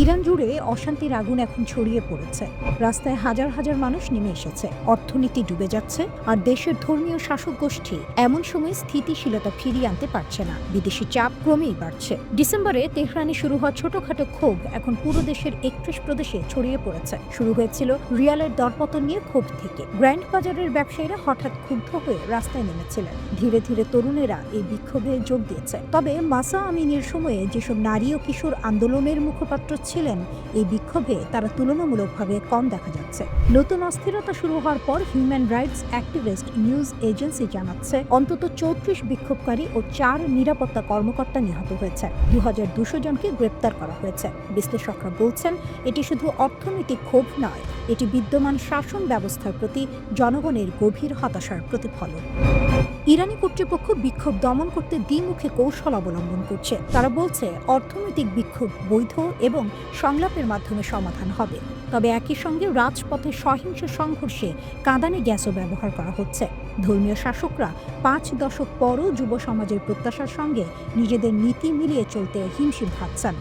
Iran জুড়ে অশান্তির আগুন এখন ছড়িয়ে পড়েছে। রাস্তায় হাজার হাজার মানুষ নেমে এসেছে, অর্থনীতি ডুবে যাচ্ছে, আর দেশের ধর্মীয় শাসক গোষ্ঠী এমন সময় স্থিতিশীলতা ফিরিয়ে আনতে পারছে না। বিদেশি চাপ ক্রমেই বাড়ছে। ডিসেম্বরে তেহরানে শুরু হওয়া ছোটখাটো ক্ষোভ এখন পুরো দেশের 31 প্রদেশে ছড়িয়ে পড়েছে। শুরু হয়েছিল রিয়ালের দরপতন নিয়ে ক্ষোভ থেকে। গ্র্যান্ড বাজারের ব্যবসায়ীরা হঠাৎ ক্ষুব্ধ হয়ে রাস্তায় নেমেছিলেন। ধীরে ধীরে তরুণেরা এই বিক্ষোভে যোগ দিয়েছে। তবে মাসা আমিনের সময়ে যেসব নারী ও কিশোর আন্দোলনের মুখপাত্র ছিলেন, এই বিক্ষোভে তারা তুলনামূলকভাবে কম দেখা যাচ্ছে। নতুন অস্থিরতা শুরু হওয়ার পর human rights activist news agency জানাচ্ছে অন্তত 34 বিক্ষোভকারী ও 4 নিরাপত্তা কর্মকর্তা নিহত হয়েছে। 2200 জনকে গ্রেপ্তার করা হয়েছে। বিশ্লেষকরা বলছেন এটি শুধু অর্থনৈতিক ক্ষোভ নয়, এটি বিদ্যমান শাসন ব্যবস্থার প্রতি জনগণের গভীর হতাশার প্রতিফলন। ইরানি কর্তৃপক্ষ বিক্ষোভ দমন করতে দ্বিমুখী কৌশল অবলম্বন করছে। তারা বলছে অর্থনৈতিক বিক্ষোভ বৈধ এবং সংলাপের মাধ্যমে সমাধান হবে, তবে একই সঙ্গে রাজপথে সহিংস সংঘর্ষে কাঁদানে গ্যাসও ব্যবহার করা হচ্ছে। ধর্মীয় শাসকরা 5 দশক পরও যুব সমাজের প্রত্যাশার সঙ্গে নিজেদের নীতি মিলিয়ে চলতে হিমশিম খাচ্ছেন।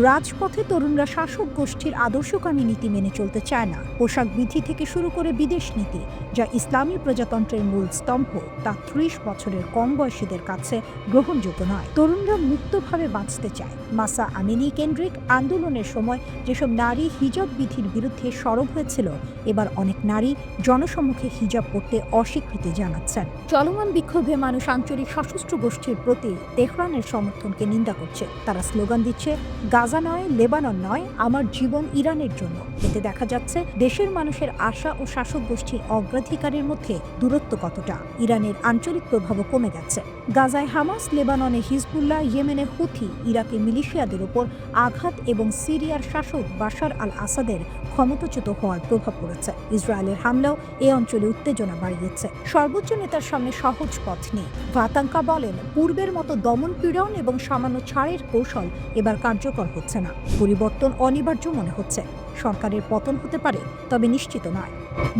রাজপথে তরুণরা শাসক গোষ্ঠীর আদর্শকামী নীতি মেনে চলতে চায় না। পোশাক বিধি থেকে শুরু করে বিদেশ নীতি, যা ইসলামী প্রজাতন্ত্রের মূল স্তম্ভ, তা 30 বছরের কম বয়সীদের কাছে গ্রহণযোগ্য নয়। তরুণরা মুক্তভাবে বাঁচতে চায়। মাসা আমিনি কেন্দ্রিক আন্দোলনের সময় যেসব নারী হিজাব বিধির বিরুদ্ধে সরব হয়েছিল, এবার অনেক নারী জনসম্মুখে হিজাব পরতে অস্বীকৃতি জানাচ্ছেন। চলমান বিক্ষোভে মানুষ আঞ্চলিক সশস্ত্র গোষ্ঠীর প্রতি তেহরানের সমর্থনকে নিন্দা করছে। তারা স্লোগান দিচ্ছে, গাজা নয়, লেবানন নয়, আমার জীবন ইরানের জন্য। এতে দেখা যাচ্ছে দেশের মানুষের আশা ও শাসক গোষ্ঠীর অগ্রাধিকারের মধ্যে দূরত্ব কতটা। ইরানের আঞ্চলিক প্রভাবও কমে গেছে। গাজায় হামাস, লেবাননে হিজবুল্লাহ, ইয়েমেনে হুথি, ইরাকে মিলিশিয়াদের উপর আঘাত এবং সিরিয়ার শাসক বাশার আল আসাদের ক্ষমতাচ্যুত হওয়ার প্রভাব পড়েছে। ইসরায়েলের হামলাও এ অঞ্চলে উত্তেজনা বাড়িয়েছে। সর্বোচ্চ নেতার সামনে সহজ পথ নেই। ভাতাঙ্কা বলেন, পূর্বের মতো দমন পীড়ন এবং সামান্য ছাড়ের কৌশল এবার কার্যকর হচ্ছে না। পরিবর্তন অনিবার্য মনে হচ্ছে। সরকারের পতন হতে পারে, তবে নিশ্চিত নয়।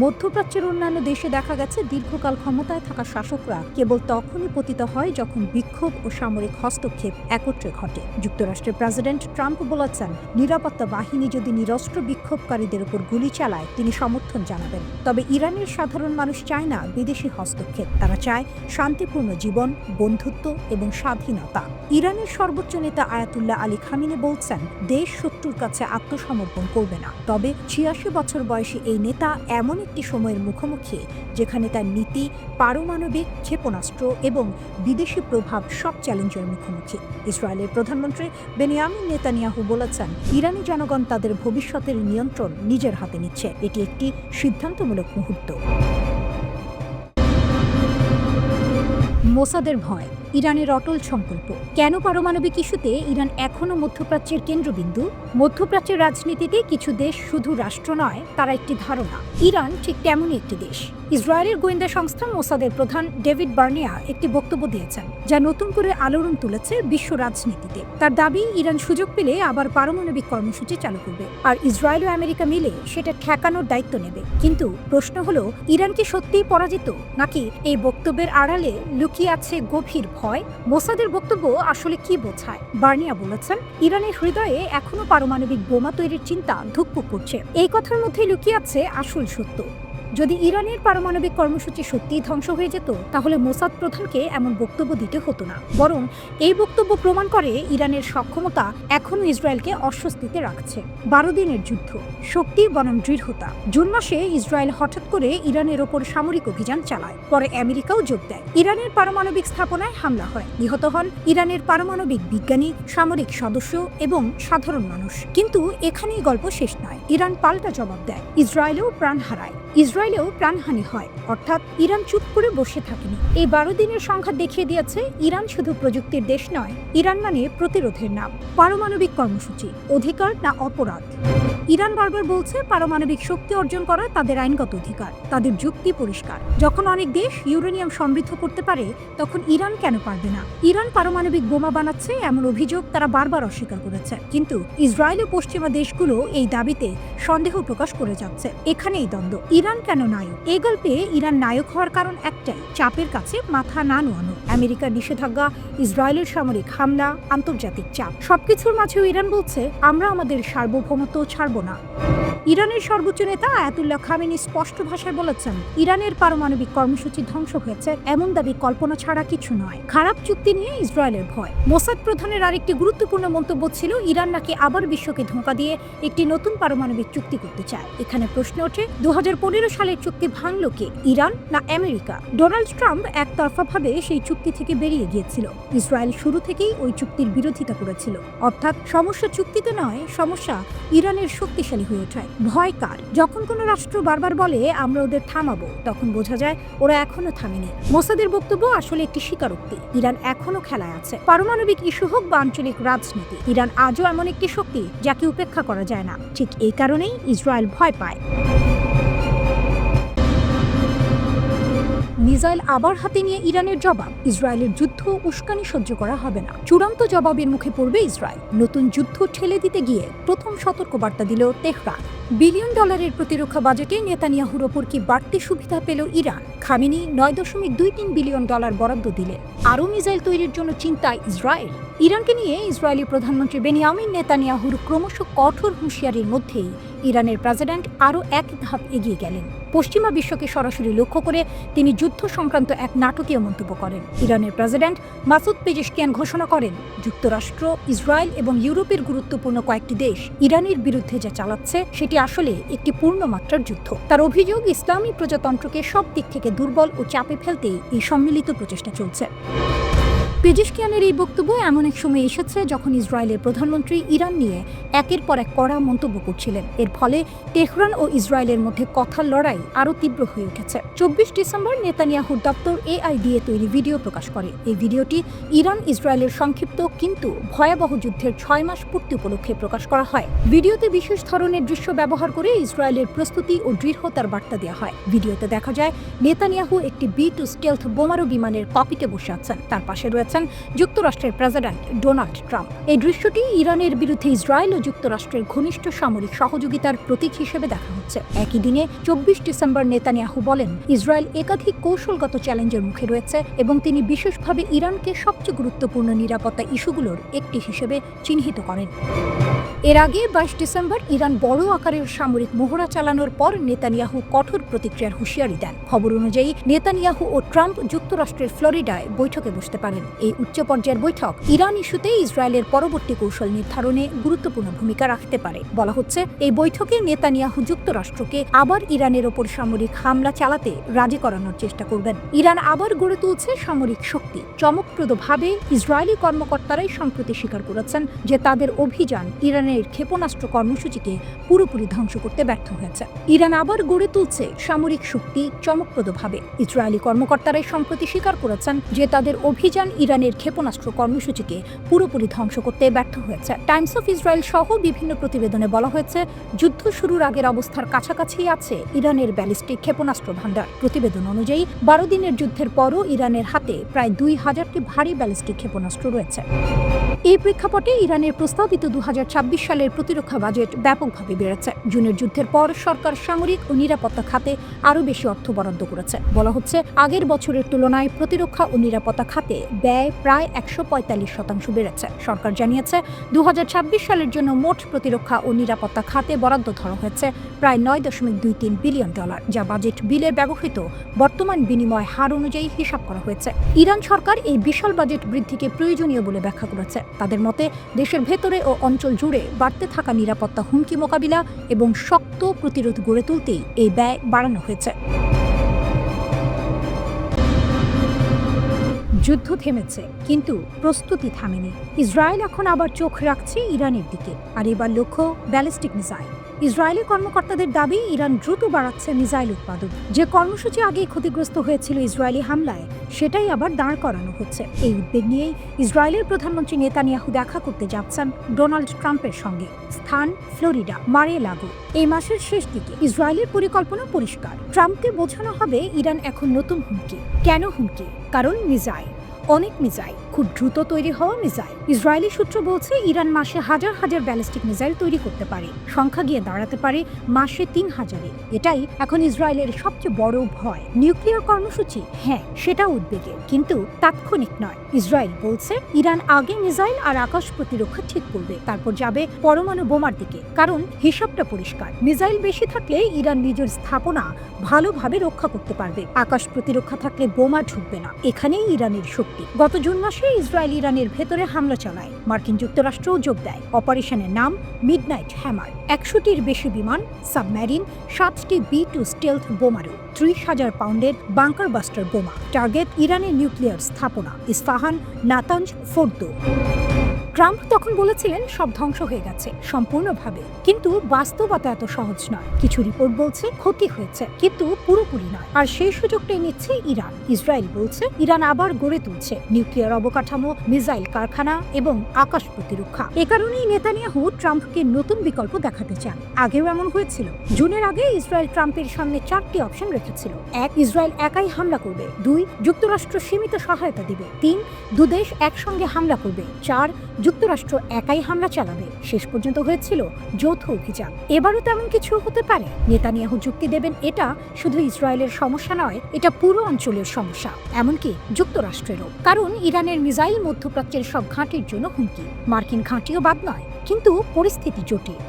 মধ্যপ্রাচ্যের অন্যান্য দেশে দেখা গেছে দীর্ঘকাল ক্ষমতায় থাকা শাসকরা কেবল তখনই পতিত হয় যখন বিক্ষোভ ও সামরিক হস্তক্ষেপ একত্রে ঘটে। যুক্তরাষ্ট্রের প্রেসিডেন্ট ট্রাম্প বলেছেন, নিরাপত্তা বাহিনী যদি নিরস্ত্র বিক্ষোভকারীদের উপর গুলি চালায় তিনি সমর্থন জানাবেন। তবে ইরানের সাধারণ মানুষ চায় না বিদেশি হস্তক্ষেপ। তারা চায় শান্তিপূর্ণ জীবন, বন্ধুত্ব এবং স্বাধীনতা। ইরানের সর্বোচ্চ নেতা আয়াতুল্লাহ আলী খামিনি বলছেন, দেশ শত্রুর কাছে আত্মসমর্পণ করবে না। তবে 86 বছর বয়সী এই নেতা এমন একটি সময়ের মুখোমুখি যেখানে তার নীতি, পারমাণবিক ক্ষেপণাস্ত্র এবং বিদেশি প্রভাব সব চ্যালেঞ্জের মুখোমুখি। ইসরায়েলের প্রধানমন্ত্রী বেনিয়ামিন নেতানিয়াহু বলেছেন, ইরানি জনগণ তাদের ভবিষ্যতের নিয়ন্ত্রণ নিজের হাতে নিচ্ছে। এটি একটি সিদ্ধান্তমূলক মুহূর্ত। মোসাদের ভয়, ইরানের অটল সংকল্প। কেন পারমাণবিক ইস্যুতে ইরান এখনও মধ্যপ্রাচ্যের কেন্দ্রবিন্দু? মধ্যপ্রাচ্যের রাজনীতিতে কিছু দেশ শুধু রাষ্ট্র নয়, তারা একটি ধারণা। ইরান ঠিক তেমনই একটি দেশ। ইসরায়েলের গোয়েন্দা সংস্থা মোসাদের প্রধান ডেভিড বার্নিয়া একটি বক্তব্য দিয়েছেন, যা নতুন করে আলোড়ন তুলেছে বিশ্ব রাজনীতিতে। তার দাবি, ইরান সুযোগ পেলে আবার পারমাণবিক কর্মসূচি চালু করবে, আর ইসরায়েল ও আমেরিকা মিলে সেটা ঠেকানোর দায়িত্ব নেবে। কিন্তু প্রশ্ন হলো, ইরান কি সত্যিই পরাজিত, নাকি এই বক্তব্যের আড়ালে লুকিয়ে আছে গভীর ভয়? মোসাদের বক্তব্য আসলে কি বোঝায়? বার্নিয়া বলেছেন, ইরানের হৃদয়ে এখনো পারমাণবিক বোমা তৈরির চিন্তা ধুকপুক করছে। এই কথার মধ্যে লুকিয়ে আছে আসল সত্য। যদি ইরানের পারমাণবিক কর্মসূচি সত্যিই ধ্বংস হয়ে যেত, তাহলে মোসাদ প্রধানকে এমন বক্তব্য দিতে হতো না। বরং এই বক্তব্য প্রমাণ করে ইরানের সক্ষমতা এখনও ইসরায়েলকে অস্বস্তিতে রাখছে। 12 দিনের যুদ্ধ, শক্তি বনাম দৃঢ়তা। জুন মাসে ইসরায়েল হঠাৎ করে ইরানের ওপর সামরিক অভিযান চালায়। পরে আমেরিকাও যোগ দেয়। ইরানের পারমাণবিক স্থাপনায় হামলা হয়। নিহত হন ইরানের পারমাণবিক বিজ্ঞানী, সামরিক সদস্য এবং সাধারণ মানুষ। কিন্তু এখানেই গল্প শেষ নয়। ইরান পাল্টা জবাব দেয়। ইসরায়েলেও প্রাণ হারায়, ইসরায়েলেও প্রাণহানি হয়। অর্থাৎ ইরান চুপ করে বসে থাকেনি। এই 12 দিনের সংখ্যা দেখিয়ে দিয়েছে ইরান শুধু প্রযুক্তির দেশ নয়, ইরান মানে প্রতিরোধের নাম। পারমাণবিক কর্মসূচি অধিকার না অপরাধ? ইরান বারবার বলছে পারমাণবিক শক্তি অর্জন করা তাদের আইনগত অধিকার। তাদের যুক্তি পরিষ্কার, যখন অনেক দেশ ইউরেনিয়াম সমৃদ্ধ করতে পারে, তখন ইরান কেন পারবে না? ইরান পারমাণবিক বোমা বানাচ্ছে এমন অভিযোগ তারা বারবার অস্বীকার করেছে। কিন্তু ইসরায়েল ও পশ্চিমা দেশগুলো এই দাবিতে সন্দেহ প্রকাশ করে যাচ্ছে। এখানেই দ্বন্দ্ব। ইরান কেন নায়ক? এই গল্পে ইরান নায়ক হওয়ার কারণ একটাই, চাপের কাছে মাথা না নোয়ানো। আমেরিকার নিষেধাজ্ঞা, ইসরায়েলের সামরিক হামলা, আন্তর্জাতিক চাপ, সবকিছুর মাঝেও ইরান বলছে আমরা আমাদের সার্বভৌমত্ব ছাড়ব না। ইরানের সর্বোচ্চ নেতা আয়াতুল্লাহ খামেনি স্পষ্ট ভাষায় বলেছেন, ইরানের পারমাণবিক কর্মসূচি ধ্বংস হয়েছে এমন দাবি কল্পনা ছাড়া কিছু নয়। খারাপ চুক্তি নিয়ে ইসরায়েলের ভয়। মোসাদ প্রধানের আরেকটি গুরুত্বপূর্ণ মন্তব্য ছিল, ইরান নাকি আবার বিশ্বকে ধোঁকা দিয়ে একটি নতুন পারমাণবিক চুক্তি করতে চায়। এখানে প্রশ্ন ওঠে, 2015 সালের চুক্তি ভাঙল কে, ইরান না আমেরিকা? ডোনাল্ড ট্রাম্প একতরফাভাবে সেই চুক্তি থেকে বেরিয়ে গিয়েছিল। ইসরায়েল শুরু থেকেই ওই চুক্তির বিরোধিতা করেছিল। অর্থাৎ সমস্যা চুক্তিতে নয়, সমস্যা ইরানের শক্তিশালী হয়ে ওঠায়। ভয় কার? যখন কোনো রাষ্ট্র বারবার বলে আমরা ওদের থামাবো, তখন বোঝা যায় ওরা এখনো থামেনি। মোসাদের বক্তব্য আসলে একটি স্বীকারোক্তি, ইরান এখনো খেলায় আছে। পারমাণবিক ইস্যু হোক বা আঞ্চলিক রাজনীতি, ইরান আজও এমন একটি শক্তি যাকে উপেক্ষা করা যায় না। ঠিক এই কারণেই ইসরায়েল ভয় পায়। মিসাইল আবার হাতে নিয়ে ইরানের জবাব, ইসরায়েলের যুদ্ধ উস্কানি সহ্য করা হবে না। চূড়ান্ত জবাবের মুখে পড়বে ইসরায়েল। নতুন যুদ্ধ ঠেলে দিতে গিয়ে প্রথম সতর্কবার্তা দিল তেহরান। বিলিয়ন ডলারের প্রতিরক্ষা বাজেটে নেতানিয়াহুর ওপর কি বাড়তি সুবিধা পেল ইরান? খামেনি 9.23 বিলিয়ন ডলার বরাদ্দ দিলেন। আরও মিসাইল তৈরির জন্য চিন্তায় ইসরায়েল। ইরানকে নিয়ে ইসরায়েলি প্রধানমন্ত্রী বেনিয়ামিন নেতানিয়াহুর ক্রমশ কঠোর হুঁশিয়ারির মধ্যেই ইরানের প্রেসিডেন্ট আরও এক ধাপ এগিয়ে গেলেন। পশ্চিমা বিশ্বকে সরাসরি লক্ষ্য করে তিনি যুদ্ধ সংক্রান্ত এক নাটকীয় মন্তব্য করেন। ইরানের প্রেসিডেন্ট মাসুদ পেজেশকিয়ান ঘোষণা করেন, যুক্তরাষ্ট্র, ইসরায়েল এবং ইউরোপের গুরুত্বপূর্ণ কয়েকটি দেশ ইরানের বিরুদ্ধে যা চালাচ্ছে সেটি আসলে একটি পূর্ণমাত্রার যুদ্ধ। তার অভিযোগ, ইসলামী প্রজাতন্ত্রকে সব দিক থেকে দুর্বল ও চাপে ফেলতে এই সম্মিলিত প্রচেষ্টা চলছে। পেজেশকিয়ানের এই বক্তব্য এমন এক সময় এসেছে যখন ইসরায়েলের প্রধানমন্ত্রী ইরান নিয়ে একের পর এক কড়া মন্তব্য করছিলেন। এর ফলে তেহরান ও ইসরায়েলের মধ্যে কথার লড়াই আরও তীব্র হয়ে উঠেছে। 24 ডিসেম্বর নেতানিয়াহুর দপ্তর এআই দিয়ে তৈরি ভিডিও প্রকাশ করে। এই ভিডিওটি ইরান ইসরায়েলের সংক্ষিপ্ত কিন্তু ভয়াবহ যুদ্ধের 6 মাস পূর্তি উপলক্ষে প্রকাশ করা হয়। ভিডিওতে বিশেষ ধরনের দৃশ্য ব্যবহার করে ইসরায়েলের প্রস্তুতি ও দৃঢ়তার বার্তা দেওয়া হয়। ভিডিওতে দেখা যায় নেতানিয়াহু একটি B-2 স্টেলথ বোমারু বিমানের ককপিটে বসে আছেন। তার পাশে রয়েছে যুক্তরাষ্ট্রের প্রেসিডেন্ট ডোনাল্ড ট্রাম্প। এই দৃশ্যটি ইরানের বিরুদ্ধে ইসরায়েল ও যুক্তরাষ্ট্রের ঘনিষ্ঠ সামরিক সহযোগিতার প্রতীক হিসেবে দেখা হচ্ছে। একই দিনে 24 ডিসেম্বর নেতানিয়াহু বলেন, ইসরায়েল একাধিক কৌশলগত চ্যালেঞ্জের মুখে রয়েছে এবং তিনি বিশেষভাবে ইরানকে সবচেয়ে গুরুত্বপূর্ণ নিরাপত্তা ইস্যুগুলোর একটি হিসেবে চিহ্নিত করেন। এর আগে 22 ডিসেম্বর ইরান বড় আকারের সামরিক মহড়া চালানোর পর নেতানিয়াহু কঠোর প্রতিক্রিয়ার হুঁশিয়ারি দেন। খবর অনুযায়ী নেতানিয়াহু ও ট্রাম্প যুক্তরাষ্ট্রের ফ্লোরিডায় বৈঠকে বসতে পারেন। এই উচ্চ পর্যায়ের বৈঠক ইরান ইস্যুতে ইসরায়েলের পরবর্তী কৌশল নির্ধারণে গুরুত্বপূর্ণ ভূমিকা রাখতে পারে। বলা হচ্ছে, এই বৈঠকে নেতানিয়াহু যুক্তরাষ্ট্রকে আবার ইরানের ওপর সামরিক হামলা চালাতে রাজি করানোর চেষ্টা করবেন। ইরান আবার গড়ে তুলছে সামরিক শক্তি। চমকপ্রদভাবে ইসরায়েলি কর্মকর্তারাই সম্প্রতি স্বীকার করেছেন যে তাদের অভিযান ইরানের ক্ষেপণাস্ত্র কর্মসূচিকে পুরোপুরি ধ্বংস করতে ব্যর্থ হয়েছে। ইরান আবার গড়ে তুলছে সামরিক শক্তি চমকপ্রদভাবে। ইসরায়েলি কর্মকর্তারাই সম্প্রতি স্বীকার করেছেন যে তাদের অভিযান ইরানের ক্ষেপণাস্ত্র কর্মসূচিকে পুরোপুরি ধ্বংস করতে ব্যর্থ হয়েছে। টাইমস অফ ইসরায়েল সহ বিভিন্ন প্রতিবেদনে বলা হয়েছে, যুদ্ধ শুরুর আগের অবস্থার কাছাকাছি আছে ইরানের ব্যালিস্টিক ক্ষেপণাস্ত্র ভান্ডার। প্রতিবেদন অনুযায়ী 12 দিনের যুদ্ধের পরও ইরানের হাতে প্রায় 2000টি ভারী ব্যালিস্টিক ক্ষেপণাস্ত্র রয়েছে। এই প্রেক্ষাপটে ইরানের প্রস্তাবিত 2026 সালের প্রতিরক্ষা বাজেট ব্যাপকভাবে বেড়েছে। জুনের যুদ্ধের পর সরকার সামরিক ও নিরাপত্তা খাতে আরও বেশি অর্থ বরাদ্দ করেছে। বলা হচ্ছে, আগের বছরের তুলনায় প্রতিরক্ষা ও নিরাপত্তা খাতে ব্যয় প্রায় 145% বেড়েছে। সরকার জানিয়েছে 2026 সালের জন্য মোট প্রতিরক্ষা ও নিরাপত্তা খাতে বরাদ্দ ধরা হয়েছে প্রায় 9.23 বিলিয়ন ডলার, যা বাজেট বিলে ব্যবহৃত বর্তমান বিনিময় হার অনুযায়ী হিসাব করা হয়েছে। ইরান সরকার এই বিশাল বাজেট বৃদ্ধিকে প্রয়োজনীয় বলে ব্যাখ্যা করেছে। তাদের মতে, দেশের ভেতরে ও অঞ্চল জুড়ে বাড়তে থাকা নিরাপত্তা হুমকি মোকাবিলা এবং শক্ত প্রতিরোধ গড়ে তুলতেই এই ব্যয় বাড়ানো হয়েছে। যুদ্ধ থেমেছে, কিন্তু প্রস্তুতি থামেনি। ইসরায়েল এখন আবার চোখ রাখছে ইরানের দিকে, আর এবার লক্ষ্য ব্যালিস্টিক মিসাইল। ইসরায়েলি কর্মকর্তাদের দাবি, ইরান দ্রুত বাড়াচ্ছে মিসাইল উৎপাদন। যে কর্মসূচি আগেই ক্ষতিগ্রস্ত হয়েছিল ইসরায়েলি হামলায়, সেটাই আবার দাঁড় করানো হচ্ছে। এই উদ্বেগ নিয়েই ইসরায়েলের প্রধানমন্ত্রী নেতানিয়াহু দেখা করতে যাচ্ছেন ডোনাল্ড ট্রাম্পের সঙ্গে। স্থান ফ্লোরিডা, মার-এ-লাগো। এই মাসের শেষ দিকে ইসরায়েলের পরিকল্পনা পরিষ্কার। ট্রাম্পকে বোঝানো হবে ইরান এখন নতুন হুমকি। কেন হুমকি? কারণ মিসাইল, অনেক মিসাইল, খুব দ্রুত তৈরি হওয়া মিসাইল। ইসরায়েলি সূত্র বলছে ইরান মাসে হাজার হাজার ব্যালিস্টিক মিসাইল তৈরি করতে পারে, সংখ্যা গিয়ে দাঁড়াতে পারে মাসে ৩,০০০-এ। এটাই এখন ইসরায়েলের সবচেয়ে বড় ভয়। নিউক্লিয়ার কর্মসূচি, হ্যাঁ, সেটা উদ্বেগের, কিন্তু তাৎক্ষণিক নয়। ইসরায়েল বলছে ইরান আগে মিসাইল আর আকাশ প্রতিরক্ষা ঠিক করবে, তারপর যাবে পরমাণু বোমার দিকে। কারণ হিসাবটা পরিষ্কার, মিসাইল বেশি থাকলে ইরান নিজের স্থাপনা ভালোভাবে রক্ষা করতে পারবে, আকাশ প্রতিরক্ষা থাকলে বোমা ঢুকবে না। এখানেই ইরানের শক্তি। গত জুন মাসে ইসরায়েল ইরানের ভেতরে হামলা চালায়, মার্কিন যুক্তরাষ্ট্রও যোগ দেয়। অপারেশনের নাম মিডনাইট হ্যামার। ১০০টির বেশি বিমান, সাবমেরিন, ৭টি B-2 স্টেলথ বোমারু, ৩০,০০০ পাউন্ডের বাংকার বাস্টার বোমা। টার্গেট ইরানের নিউক্লিয়ার স্থাপনা ইস্পাহান, নাতাঞ্জ, ফোর্দো। ট্রাম্প তখন বলেছিলেন সব ধ্বংস হয়ে গেছে সম্পূর্ণভাবে, কিন্তু বাস্তবতা এত সহজ নয়। কিছু রিপোর্ট বলছে ক্ষতি হয়েছে, কিন্তু পুরোপুরি নয়। আর সেই সুযোগটাই নিচ্ছে ইরান। ইসরায়েল বলছে ইরান আবার গড়ে তুলছে নিউক্লিয়ার অবকাঠামো, মিসাইল কারখানা এবং আকাশ প্রতিরক্ষা। এ কারণেই নেতানিয়াহু ট্রাম্পকে নতুন বিকল্প দেখাতে চান। আগেও এমন হয়েছিল। জুনের আগে ইসরায়েল ট্রাম্পের সামনে 4টি অপশন রেখেছিল। 1, ইসরায়েল একাই হামলা করবে। 2, যুক্তরাষ্ট্র সীমিত সহায়তা দিবে। 3, দুদেশ একসঙ্গে হামলা করবে। 4, যুক্তরাষ্ট্র একাই হামলা চালাবে। শেষ পর্যন্ত হয়েছিল যৌথ অভিযান। এবারও তেমন কিছু হতে পারে। নেতানিয়াহু যুক্তি দেবেন এটা শুধু ইসরায়েলের সমস্যা নয়, এটা পুরো অঞ্চলের সমস্যা, এমনকি যুক্তরাষ্ট্রেরও। কারণ ইরানের মিসাইল মধ্যপ্রাচ্যের সব ঘাঁটির জন্য হুমকি। মার্কিন ঘাঁটিও বাদ নয়, কিন্তু পরিস্থিতি জটিল।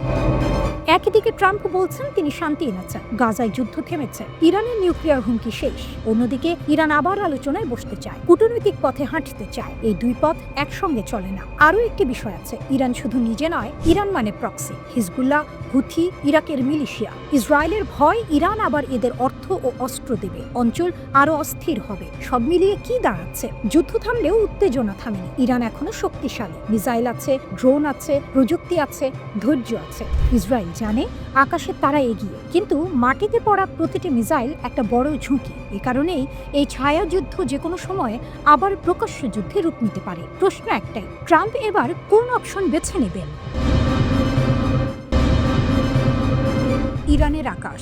একদিকে ট্রাম্প বলছেন তিনি শান্তি এনেছেন, গাজায় যুদ্ধ থেমেছে, ইরানের নিউক্লিয়ার হুমকি শেষ। অন্যদিকে ইরান আবার আলোচনায় বসতে চায়, কূটনৈতিক পথে হাঁটতে চায়। এই দুই পথ একসঙ্গে চলে না। আরও একটি বিষয় আছে, ইরান শুধু নিজে নয়, ইরান মানে প্রক্সি, হিজবুল্লাহ, হুথি, ইরাকের মিলিশিয়া। ইসরায়েলের ভয় ইরান আবার এদের অর্থ ও অস্ত্র দেবে, অঞ্চল আরো অস্থির হবে। সব মিলিয়ে কি দাঁড়াচ্ছে? যুদ্ধ থামলেও উত্তেজনা থামেনি। ইরান এখনো শক্তিশালী, মিসাইল আছে, ড্রোন আছে, প্রযুক্তি আছে, ধৈর্য আছে। ইসরায়েল জানে আকাশে তারা এগিয়ে, কিন্তু মাটিতে পড়া প্রতিটি মিসাইল একটা বড় ঝুঁকি। এ কারণেই এই ছায়া যুদ্ধ যে কোনো সময় আবার প্রকাশ্য যুদ্ধে রূপ নিতে পারে। প্রশ্ন একটাই, ট্রাম্প এবার কোন অপশন বেছে নেবেন? ইরানের আকাশ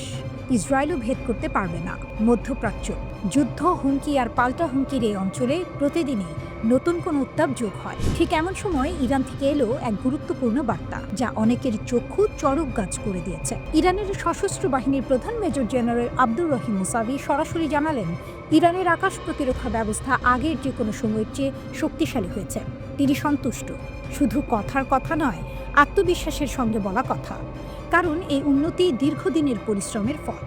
ইসরায়েলও ভেদ করতে পারবে না। মধ্যপ্রাচ্য যুদ্ধ, হুমকি আর পাল্টা হুমকির এই অঞ্চলে প্রতিদিনই নতুন কোন উত্তাপ যোগ হয়। ঠিক এমন সময় ইরান থেকে এলো এক গুরুত্বপূর্ণ বার্তা, যা অনেকের চক্ষু চড়ক গাছ করে দিয়েছে। ইরানের সশস্ত্র বাহিনীর প্রধান major general Abdur Rahim Musavi সরাসরি জানালেন ইরানের আকাশ প্রতিরক্ষা ব্যবস্থা আগের যে কোনো সময়ের চেয়ে শক্তিশালী হয়েছে। তিনি সন্তুষ্ট, শুধু কথার কথা নয়, আত্মবিশ্বাসের সঙ্গে বলা কথা। কারণ এই উন্নতি দীর্ঘদিনের পরিশ্রমের ফল।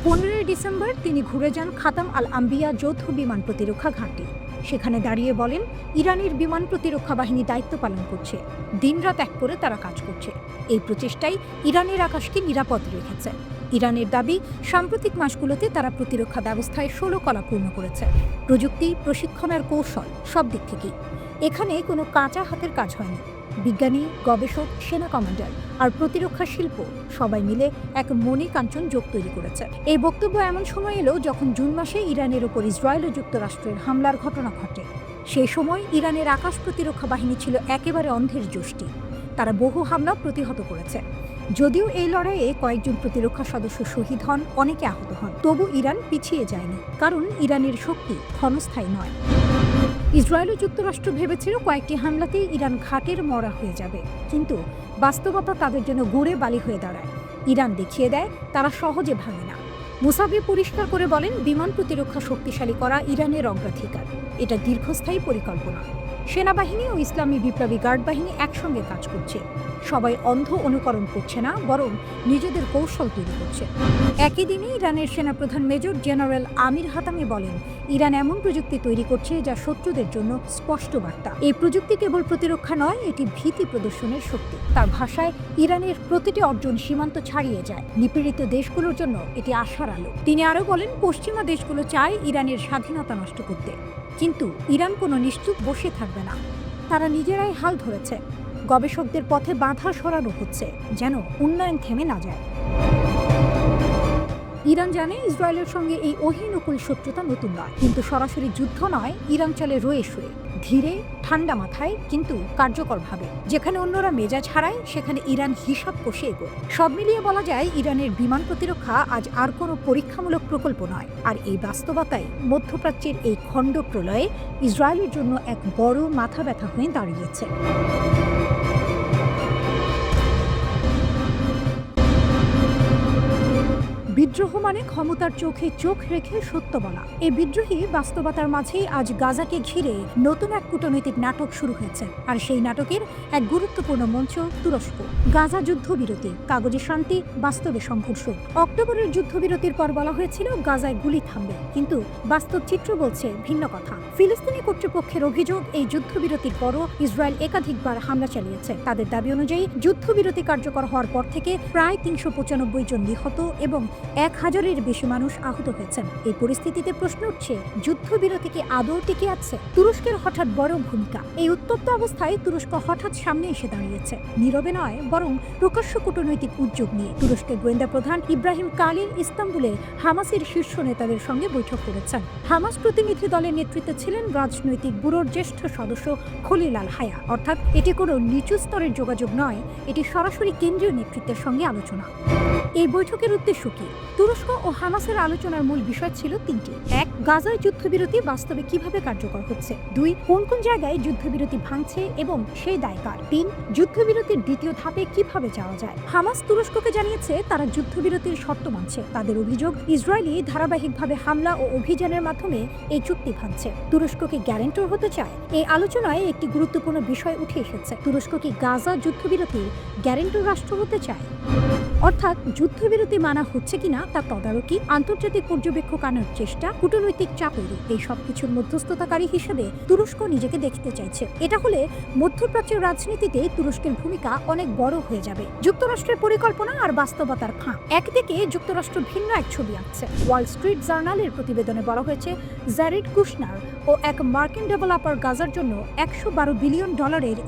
15 ডিসেম্বর তিনি ঘুরে যান খাতাম আল আম্বিয়া যৌথ বিমান প্রতিরক্ষা ঘাঁটি। সেখানে দাঁড়িয়ে বলেন ইরানের বিমান প্রতিরক্ষা বাহিনী দায়িত্ব পালন করছে, দিনরাত এক করে তারা কাজ করছে। এই প্রচেষ্টাই ইরানের আকাশকে নিরাপদ রেখেছে। ইরানের দাবি, সাম্প্রতিক মাসগুলোতে তারা প্রতিরক্ষা ব্যবস্থায় 16 কলা পূর্ণ করেছে। প্রযুক্তি, প্রশিক্ষণ আর কৌশল সব দিক থেকেই। এখানে কোনো কাঁচা হাতের কাজ হয়নি। বিজ্ঞানী, গবেষক, সেনা কমান্ডার আর প্রতিরক্ষা শিল্প সবাই মিলে এক মণিকাঞ্চন যোগ তৈরি করেছে। এই বক্তব্য এমন সময় এলো যখন জুন মাসে ইরানের ওপর ইসরায়েল ও যুক্তরাষ্ট্রের হামলার ঘটনা ঘটে। সেই সময় ইরানের আকাশ প্রতিরক্ষা বাহিনী ছিল একেবারে অন্ধের যষ্টি। তারা বহু হামলা প্রতিহত করেছে। যদিও এই লড়াইয়ে কয়েকজন প্রতিরক্ষা সদস্য শহীদ হন, অনেকে আহত হন, তবু ইরান পিছিয়ে যায়নি। কারণ ইরানের শক্তি ক্ষণস্থায়ী নয়। ইসরায়েল ও যুক্তরাষ্ট্র ভেবেছিল কয়েকটি হামলাতেই ইরান ঘাটের মরা হয়ে যাবে, কিন্তু বাস্তবতা তাদের জন্য গুড়ে বালি হয়ে দাঁড়ায়। ইরান দেখিয়ে দেয় তারা সহজে ভাঙে না। মুসাভি পরিষ্কার করে বলেন বিমান প্রতিরক্ষা শক্তিশালী করা ইরানের অগ্রাধিকার। এটা দীর্ঘস্থায়ী পরিকল্পনা। সেনাবাহিনী ও ইসলামী বিপ্লবী গার্ড বাহিনী একসঙ্গে কাজ করছে। সবাই অন্ধ অনুকরণ করছে না, বরং নিজেদের কৌশল তৈরি করছে। একই দিনে ইরানের সেনাপ্রধান মেজর জেনারেল আমির হাতামি বলেন ইরান এমন প্রযুক্তি তৈরি করছে যা শত্রুদের জন্য স্পষ্ট বার্তা। এই প্রযুক্তি কেবল প্রতিরক্ষা নয়, এটি ভীতি প্রদর্শনের শক্তি। তার ভাষায় ইরানের প্রতিটি অর্জন সীমান্ত ছাড়িয়ে যায়। নিপীড়িত দেশগুলোর জন্য এটি আশার আলো। তিনি আরও বলেন পশ্চিমা দেশগুলো চায় ইরানের স্বাধীনতা নষ্ট করতে, কিন্তু ইরান কোনো নিশ্চুপ বসে থাকবে না। তারা নিজেরাই হাল ধরেছে। গবেষকদের পথে বাধা সরানো হচ্ছে, যেন উন্নয়ন থেমে না যায়। ইরান জানে ইসরায়েলের সঙ্গে এই অহিনুকুল শত্রুতা নতুন নয়, কিন্তু সরাসরি যুদ্ধ নয়, ইরান চলে রয়ে শুয়ে। ধীরে, ঠান্ডা মাথায় কিন্তু কার্যকরভাবে। যেখানে অন্যরা মেজাজ হারায় সেখানে ইরান হিসাব কষে এগোয়। সব মিলিয়ে বলা যায় ইরানের বিমান প্রতিরক্ষা আজ আর কোনো পরীক্ষামূলক প্রকল্প নয়। আর এই বাস্তবতায় মধ্যপ্রাচ্যের এই খণ্ড প্রলয়ে ইসরায়েলের জন্য এক বড় মাথা ব্যথা হয়ে দাঁড়িয়েছে। বিদ্রোহ মানে ক্ষমতার চোখে চোখ রেখে সত্য বলা। এই বিদ্রোহী বাস্তবতার মাঝেই আজ গাজাকে ঘিরে নতুন এক কূটনৈতিক নাটক শুরু হয়েছে। আর সেই নাটকের এক গুরুত্বপূর্ণ মঞ্চ তুরস্ক। গাজা যুদ্ধবিরতি, কাগজে শান্তি, বাস্তবে সংঘর্ষ। অক্টোবরের যুদ্ধবিরতির পর বলা হয়েছিল গাজায় গুলি থামবে, কিন্তু বাস্তব চিত্র বলছে ভিন্ন কথা। ফিলিস্তিনি কর্তৃপক্ষের অভিযোগ, এই যুদ্ধবিরতির পরও ইসরায়েল একাধিকবার হামলা চালিয়েছে। তাদের দাবি অনুযায়ী যুদ্ধবিরতি কার্যকর হওয়ার পর থেকে প্রায় ৩৯৫ জন নিহত এবং ১,০০০-এর বেশি মানুষ আহত হয়েছেন। এই পরিস্থিতিতে প্রশ্ন উঠছে, যুদ্ধবিরতি কি আদৌ টিকে আছে? তুরস্কের হঠাৎ বড় ভূমিকা। এই উত্তপ্ত অবস্থায় তুরস্ক হঠাৎ সামনে এসে দাঁড়িয়েছে, নীরবে নয় বরং প্রকাশ্য কূটনৈতিক উদ্যোগ নিয়ে। তুরস্কের গোয়েন্দা প্রধান ইব্রাহিম কালিন ইস্তাম্বুলে হামাসের শীর্ষ নেতাদের সঙ্গে বৈঠক করেছেন। হামাস প্রতিনিধি দলের নেতৃত্বে ছিলেন রাজনৈতিক ব্যুরোর জ্যেষ্ঠ সদস্য খলিল আল হায়া। অর্থাৎ এটি কোনো নিচু স্তরের যোগাযোগ নয়, এটি সরাসরি কেন্দ্রীয় নেতৃত্বের সঙ্গে আলোচনা। এই বৈঠকের উদ্দেশ্য কি? তুরস্ক ও হামাসের আলোচনার মূল বিষয় ছিল তিনটি। ১. গাজায় যুদ্ধবিরতি বাস্তবে কিভাবে কার্যকর হচ্ছে। ২. কোন কোন জায়গায় যুদ্ধবিরতি ভাঙছে এবং সেই দায় কার। ৩. যুদ্ধবিরতির দ্বিতীয় ধাপে কিভাবে যাওয়া যায়। হামাস তুরস্ককে জানিয়েছে তারা যুদ্ধবিরতির শর্ত মানছে। তাদের অভিযোগ, ইসরায়েলি ধারাবাহিকভাবে হামলা ও অভিযানের মাধ্যমে এই চুক্তি ভাঙছে। তুরস্ক কি গ্যারান্টর হতে চায়? এই আলোচনায় একটি গুরুত্বপূর্ণ বিষয় উঠে এসেছে। তুরস্ক কি গাজা যুদ্ধবিরতির গ্যারান্টর রাষ্ট্র হতে চায়? অর্থাৎ যুদ্ধবিরতি মানা হচ্ছে কিনা তা তদারকি, আন্তর্জাতিক পর্যবেক্ষক আনার চেষ্টা, কূটনৈতিক চাপ তৈরি, এই সবকিছুর মধ্যস্থতাকারী হিসেবে তুরস্ক নিজেকে দেখতে চাইছে। এটা হলে মধ্যপ্রাচ্যের রাজনীতিতে তুরস্কের ভূমিকা অনেক বড় হয়ে যাবে। যুক্তরাষ্ট্রের পরিকল্পনা আর বাস্তবতার ফাঁক। একদিকে যুক্তরাষ্ট্র ভিন্ন এক ছবি আঁকছে। ওয়াল স্ট্রিট জার্নালের প্রতিবেদনে বলা হয়েছে, জ্যারেড কুশনার ও এক মার্কিন ডেভেলপার গাজার জন্য $112 বিলিয়ন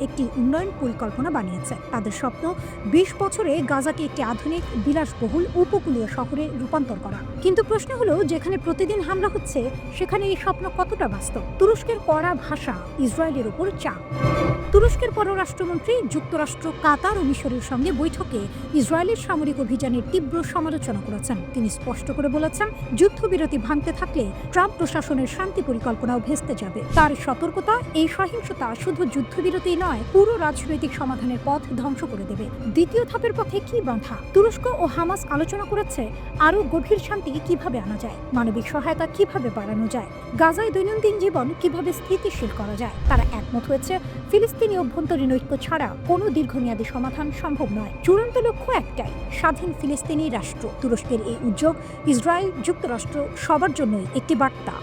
একটি উন্নয়ন পরিকল্পনা বানিয়েছে। তাদের স্বপ্ন 20 বছরে গাজাকে একটি আধুনিক, বিলাসবহুল উপকূলীয় শহরে রূপান্তর করা। কিন্তু প্রশ্ন হলো, যেখানে প্রতিদিন হামলা হচ্ছে সেখানে এই স্বপ্ন কতটা বাস্তব? তুরস্কের কড়া ভাষা, ইসরায়েলের উপর চাপ। তুরস্কের পররাষ্ট্রমন্ত্রী যুক্তরাষ্ট্র, কাতার ও মিশরের সঙ্গে বৈঠকে ইসরায়েলের সামরিক অভিযানের তীব্র সমালোচনা করেছেন। তিনি স্পষ্ট করে বলেছেন, যুদ্ধবিরতি ভাঙতে থাকলে ট্রাম্প প্রশাসনের শান্তি পরিকল্পনাও ভেস্তে যাবে। তার সতর্কতা, এই সহিংসতা শুধু যুদ্ধবিরতি নয়, পুরো রাজনৈতিক সমাধানের পথ ধ্বংস করে দেবে। দ্বিতীয় ধাপের পথে কি বাধা? তুরস্ক ও হামাস আলোচনা করেছে আরও গভীর শান্তি কিভাবে আনা যায়, মানবিক সহায়তা কিভাবে বাড়ানো যায়, গাজায় দৈনন্দিন জীবন কিভাবে স্থিতিশীল করা যায়। তারা একমত হয়েছে, ফিলিস্তিনি অভ্যন্তরীণ ঐক্য ছাড়া কোনো দীর্ঘমেয়াদী সমাধান সম্ভব নয়। চূড়ান্ত লক্ষ্য একটাই, স্বাধীন ফিলিস্তিনি রাষ্ট্র। তুরস্কের এই উদ্যোগ ইসরায়েল, যুক্তরাষ্ট্র সবার জন্যই একটি বার্তা।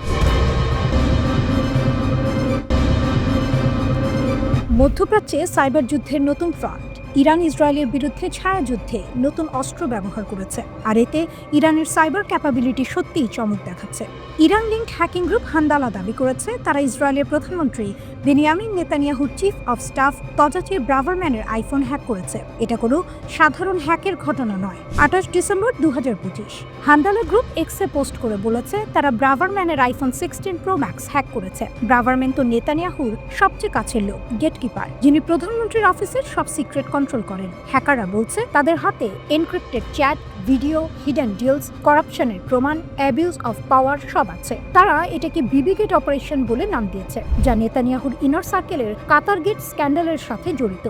মধ্যপ্রাচ্যে সাইবার যুদ্ধের নতুন ফ্রন্ট। ইরান ইসরায়েলের বিরুদ্ধে ছায়াযুদ্ধে নতুন অস্ত্র ব্যবহার করেছে, আর এতে ইরানের সাইবার ক্যাপাবিলিটি সত্যিই চমক দেখাচ্ছে। Iran linked hacking group Handala দাবি করেছে তারা ইসরায়েলের প্রধানমন্ত্রী বেনিয়ামিন নেতানিয়াহুর চিফ অফ স্টাফ তজাচির ব্রাভারম্যানের আইফোন হ্যাক করেছে। এটা কোনো সাধারণ হ্যাকের ঘটনা নয়। 28 ডিসেম্বর 2025 হান্দালা গ্রুপ এক্সে পোস্ট করে বলেছে তারা ব্রাভারম্যানের আইফোন 16 প্রো ম্যাক্স হ্যাক করেছে। ব্রাভারম্যান তো নেতানিয়াহুর সবচেয়ে কাছের লোক, গেটকিপার, যিনি প্রধানমন্ত্রীর অফিসের সব সিক্রেট কন্ট্রোল করেন। হ্যাকাররা বলছে তাদের হাতে encrypted chat, video, hidden deals, করাপশনের প্রমাণ, অ্যাবিউজ অফ পাওয়ার সব আছে। তারা এটাকে বিবি গেট অপারেশন বলে নাম দিয়েছে, যা নেতানিয়াহুর ইনার সার্কেলের কাতার গেট স্ক্যান্ডালের সাথে জড়িত।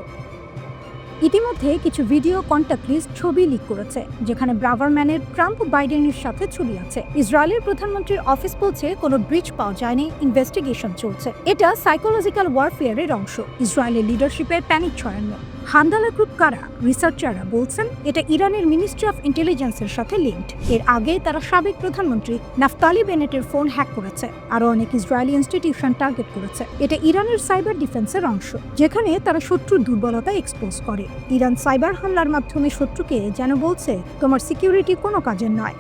ইতিমধ্যে কিছু ভিডিও, কন্ট্যাক্ট লিস্ট, ছবি লিক করেছে যেখানে ব্রাভারম্যানের ট্রাম্প বাইডেনের সাথে ছবি আছে। ইসরায়েলের প্রধানমন্ত্রীর অফিস বলছে কোনো ব্রিচ পাওয়া যায়নি, ইনভেস্টিগেশন চলছে। এটা সাইকোলজিক্যাল ওয়ারফেয়ারের অংশ, ইসরায়েলের লিডারশিপের প্যানিক ছড়ানো। হান্দালা গ্রুপ কারা? রিসার্চাররা বলছেন এটা ইরানের মিনিস্ট্রি অফ ইন্টেলিজেন্সের সাথে লিঙ্কড। এর আগে তারা সাবেক প্রধানমন্ত্রী নাফতালি বেনেটের ফোন হ্যাক করেছে, আরও অনেক ইসরায়েলি ইনস্টিটিউশন টার্গেট করেছে। এটা ইরানের সাইবার ডিফেন্সের অংশ, যেখানে তারা শত্রুর দুর্বলতা এক্সপোজ করে। ইরান সাইবার হামলার মাধ্যমে শত্রুকে যেন বলছে তোমার সিকিউরিটি কোনো কাজের নয়।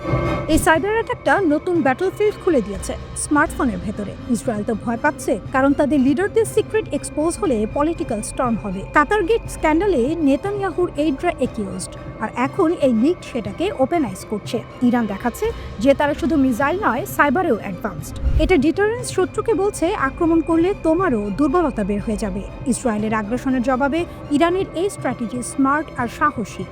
এই সাইবার অ্যাটাকটা নতুন ব্যাটলফিল্ড খুলে দিয়েছে স্মার্টফোনের ভেতরে। ইসরায়েল তো ভয় পাচ্ছে, কারণ তাদের লিডারদের সিক্রেট এক্সপোজ হলে পলিটিক্যাল স্টর্ম হবে। কাতার গেট স্ক্যান্ডালে নেতানিয়াহুর এইডরা একিউজড, আর এখন এই লিগ সেটাকে ওপেনাইজ করছে। ইরান দেখাচ্ছে যে তারা শুধু মিসাইল নয়, সাইবারেও অ্যাডভান্সড। এটা ডিটারেন্স শত্রুকে বলছে আক্রমণ করলে তোমারও দুর্বলতা বের হয়ে যাবে। ইসরায়েলের আগ্রাসনের জবাবে ইরানের এই স্ট্র্যাটেজি স্মার্ট আর সাহসী।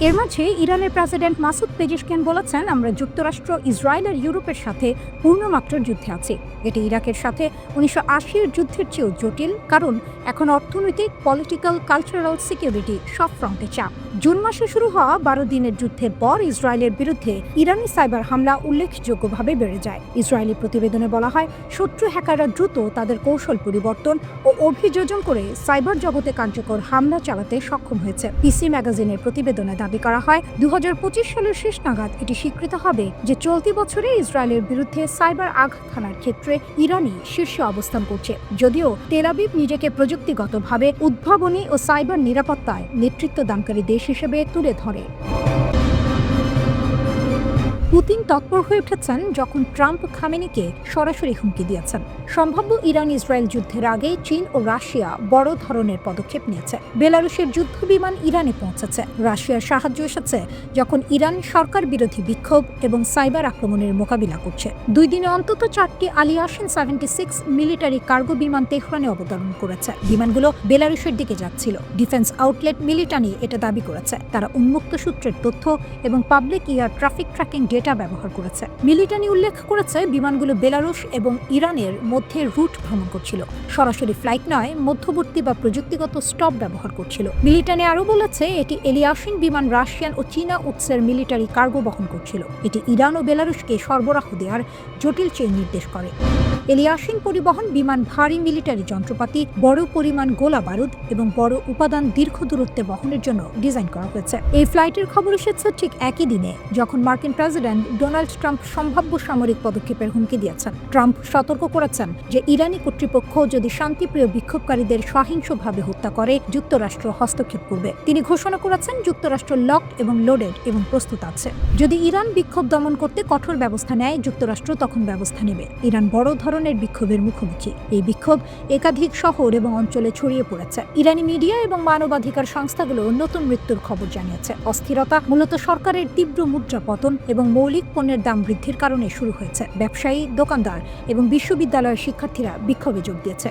এর মাঝে ইরানের প্রেসিডেন্ট মাসুদ পেজেশকিয়ান বলেছেন, আমরা যুক্তরাষ্ট্র, ইসরায়েল আর ইউরোপের সাথে পূর্ণমাত্রার যুদ্ধে আছি। এটি ইরাকের সাথে 1980-এর যুদ্ধের চেয়েও জটিল, কারণ এখন অর্থনৈতিক, পলিটিক্যাল, কালচারাল, সিকিউরিটি সব ফ্রন্টে চাপ। জুন মাসে শুরু হওয়া 12 দিনের যুদ্ধের পর ইসরায়েলের বিরুদ্ধে ইরানি সাইবার হামলা উল্লেখযোগ্যভাবে বেড়ে যায়। ইসরায়েলি প্রতিবেদনে বলা হয়, শত্রু হ্যাকাররা দ্রুত তাদের কৌশল পরিবর্তন ও অভিযোজন করে সাইবার জগতে কার্যকর হামলা চালাতে সক্ষম হয়েছে। পিসি ম্যাগাজিনের প্রতিবেদনে দাবি করা হয় 2025 সালের শেষ নাগাদ এটি স্বীকৃত হবে যে চলতি বছরে ইসরায়েলের বিরুদ্ধে সাইবার আঘাত হানার ক্ষেত্রে ইরানই শীর্ষে অবস্থান করছে। যদিও তেল আবিব নিজেকে প্রযুক্তিগতভাবে উদ্ভাবনী ও সাইবার নিরাপত্তায় নেতৃত্ব দানকারী দেশ হিসেবে তুলে ধরে। পুতিন তৎপর হয়ে উঠেছেন যখন ট্রাম্প খামেনিকে সরাসরি হুমকি দিয়েছেন। সম্ভাব্য ইরান ইসরায়েল যুদ্ধের আগে চীন ও রাশিয়া বড় ধরনের পদক্ষেপ নিয়েছে। বেলারুশের যুদ্ধ বিমান ইরানে পৌঁছেছে। রাশিয়ার সাহায্য এসেছে যখন ইরান সরকার বিরোধী বিক্ষোভ এবং সাইবার আক্রমণের মোকাবিলা করছে। 2 দিনে অন্তত 4টি আলিয়াসিন 76 মিলিটারি কার্গো বিমান তেহরানে অবতরণ করেছে। বিমানগুলো বেলারুশের দিকে যাচ্ছিল। ডিফেন্স আউটলেট মিলিটানি এটা দাবি করেছে। তারা উন্মুক্ত সূত্রের তথ্য এবং public air traffic tracking data ব্যবহার করেছে। মিলিটানি উল্লেখ করেছে বিমানগুলো বেলারুশ এবং ইরানের মধ্যে রুট ভ্রমণ করছিল, সরাসরি ফ্লাইট নয়, মধ্যবর্তী বা প্রযুক্তিগত স্টপ ব্যবহার করছিল। মিলিটানি আরও বলেছে এটি এলিয়াসিন বিমান রাশিয়ান ও চীনা উৎসের মিলিটারি কার্গো বহন করছিল। এটি ইরান ও বেলারুশকে সরবরাহ দেওয়ার জটিল চেইন নির্দেশ করে। এলিয়াসিন পরিবহন বিমান ভারী মিলিটারি যন্ত্রপাতি, বড় পরিমাণ গোলা বারুদ এবং বড় উপাদান দীর্ঘ দূরত্বে বহনের জন্য ডিজাইন করা হয়েছে। এই ফ্লাইটের খবর এসেছে ঠিক একই দিনে যখন মার্কিন প্রেসিডেন্ট ডোনাল্ড ট্রাম্প সম্ভাব্য সামরিক পদক্ষেপের হুমকি দিয়েছেন। ট্রাম্প সতর্ক করেছেন যে ইরানি কর্তৃপক্ষ যদি শান্তিপ্রিয় বিক্ষোভকারীদের সহিংসভাবে হত্যা করে, যুক্তরাষ্ট্র হস্তক্ষেপ করবে। তিনি ঘোষণা করেছেন যুক্তরাষ্ট্র লকড এবং লোডেড এবং প্রস্তুত আছে। যদি ইরান বিক্ষোভ দমন করতে কঠোর ব্যবস্থা নেয়, যুক্তরাষ্ট্র তখন ব্যবস্থা নেবে। ইরান বড় ধরনের বিক্ষোভের মুখোমুখি। এই বিক্ষোভ একাধিক শহর এবং অঞ্চলে ছড়িয়ে পড়েছে। ইরানি মিডিয়া এবং মানবাধিকার সংস্থাগুলো নতুন মৃত্যুর খবর জানিয়েছে। অস্থিরতা মূলত সরকারের তীব্র মুদ্রা পতন এবং মৌলিক পণ্যের দাম বৃদ্ধির কারণে শুরু হয়েছে। ব্যবসায়ী, দোকানদার এবং বিশ্ববিদ্যালয়ের শিক্ষার্থীরা বিক্ষোভে যোগ দিয়েছে।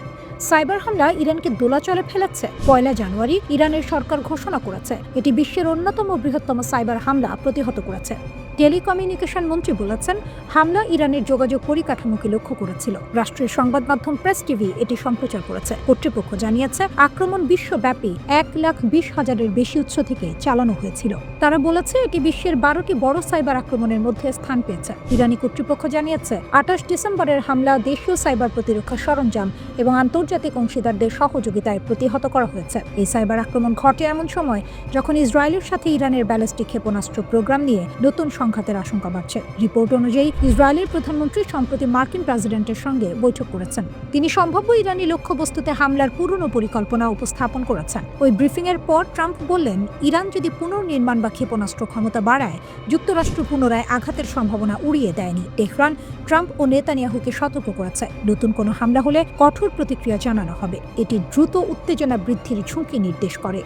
সাইবার হামলা ইরানকে দোলাচলে ফেলেছে। 1 জানুয়ারি ইরানের সরকার ঘোষণা করেছে এটি বিশ্বের অন্যতম বৃহত্তম সাইবার হামলা প্রতিহত করেছে। টেলিকমিউনিকেশন মন্ত্রী বলেছেন, হামলা ইরানের যোগাযোগ পরিকাঠামোকে লক্ষ্য করেছিল। রাষ্ট্রীয় সংবাদ মাধ্যম প্রেস টিভি এটি সম্প্রচার করেছে। কর্তৃপক্ষ জানিয়েছে আক্রমণ বিশ্বব্যাপী 1,20,000-এর বেশি উৎস থেকে চালানো হয়েছিল। তারা বলেছে এটি বিশ্বের 12টি বড় সাইবার আক্রমণের মধ্যে স্থান পেয়েছে। ইরানি কর্তৃপক্ষ জানিয়েছে 28 ডিসেম্বরের হামলা দেশীয় সাইবার প্রতিরক্ষা সরঞ্জাম এবং আন্তর্জাতিক অংশীদারদের সহযোগিতায় প্রতিহত করা হয়েছে। এই সাইবার আক্রমণ ঘটে এমন সময় যখন ইসরায়েলের সাথে ইরানের ব্যালিস্টিক ক্ষেপণাস্ত্র প্রোগ্রাম নিয়ে নতুন সংঘাতের আশঙ্কা বাড়ছে। রিপোর্ট অনুযায়ী ইসরায়েলের প্রধানমন্ত্রী সম্প্রতি মার্কিন প্রেসিডেন্টের সঙ্গে বৈঠক করেছেন। তিনি সম্ভাব্য ইরানি লক্ষ্যবস্তুতে হামলার পুরনো পরিকল্পনা উপস্থাপন করেছেন। ওই ব্রিফিংয়ের পর ট্রাম্প বললেন, ইরান যদি পুনর্নির্মাণ বা ক্ষেপণাস্ত্র ক্ষমতা বাড়ায়, যুক্তরাষ্ট্র পুনরায় আঘাতের সম্ভাবনা উড়িয়ে দেয়নি। তেহরান ট্রাম্প ও নেতানিয়াহুকে সতর্ক করেছে, নতুন কোনো হামলা হলে কঠোর প্রতিক্রিয়া জানানো হবে। এটি দ্রুত উত্তেজনা বৃদ্ধির ঝুঁকি নির্দেশ করে।